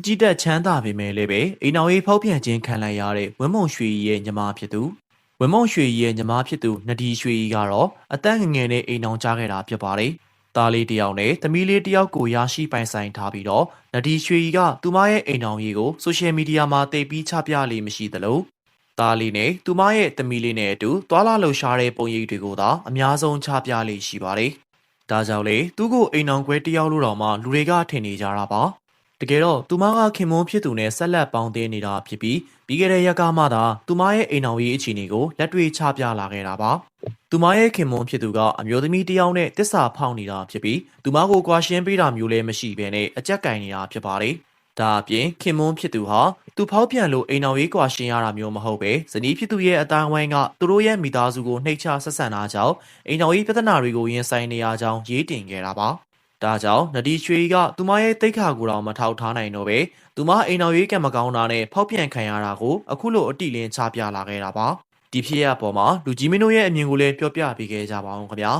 ကြီးတက်ချမ်းသာပေမဲ့လည်းပဲအိမ်တော်ရေးဖောက်ပြန်ခြင်းခံလိုက်ရတဲ့ဝင်းမုံရွှေကြီးရဲ့ညီမဖြစ်သူဝင်းမုံရွှေကြီးရဲ့ညီမဖြစ်သူနဒီရွှေကြီးကတော့အသက်ငယ်ငယ်နဲ့အိမ်တော်ကြားခဲ့တာဖြစ်ပါတယ်။သားလေးတစ်ယောက်နဲ့သမီးလေးတစ်ယောက်ကိုရရှိပိုင်ဆိုင်ထားပြီးတော့နဒီရွှေကြီးကသူမရဲ့အိမ်တော်ရေးကိုဆိုရှယ်မီဒီယာမှာတိတ်ပြီးချပြလေးမရှိသလိုသားလေးနဲ့သူမရဲ့သမီးလေးနဲ့အတူသွာလာလှုပ်ရှားတဲ့ပုံရိပ်တွေကိုသာအများဆုံးချပြလေးရှိပါတယ်။ဒါကြောင့်လေသူ့ကိုအိမ်တော်ခွဲတစ်ယောက်လို့တော့မှလူတွေကထင်နေကြတာပါ။တကယ်တော့သူမကခင်မွန်းဖြစ်သူနဲ့ဆက်လက်ပေါင်းသင်းနေတာဖြစ်ပြီးပြီးခဲ့တဲ့ရက်ကမှသာသူမရဲ့အိမ်တော်ရေးအခြေအနေကိုလက်တွေ့ချပြလာခဲ့တာပါသူမရဲ့ခင်မွန်းဖြစ်သူကအမျိုးသမီးတစ်ယောက်နဲ့တစ္ဆာဖောက်နေတာဖြစ်ပြီးသူမကိုကွာရှင်းပေးတာမျိုးလည်းမရှိဘဲနဲ့အကြက်ကင်နေတာဖြစ်ပါတယ်ဒါအပြင်ခင်မွန်းဖြစ်သူဟာသူဖောက်ပြန်လို့အိမ်တော်ရေးကွာရှင်းရတာမျိုးမဟုတ်ပဲဇနီးဖြစ်သူရဲ့အတိုင်းဝိုင်းကသူတို့ရဲ့မိသားစုကိုနှိပ်ချဆက်ဆံတာကြောင့်အိမ်တော်ရေးပြဿနာတွေကိုရင်ဆိုင်နေရကြောင်းရေးတင်ခဲ့တာပါဒါကြောင့်နဒီရွှေကသူမရဲ့တိတ်ခါကိုတော့မထောက်ထားနိုင်တော့ပဲသူမအိမ်တော်ရေးကံမကောင်းတာနဲ့ဖောက်ပြန်ခံရတာကိုအခုလိုအတိလင်းချပြလာခဲ့တာပါဒီဖြစ်ရပေါ်မှာလူကြီးမင်းတို့ရဲ့အမြင်ကိုလည်းပြောပြပေးခဲ့ကြပါအောင်ခင်ဗျာ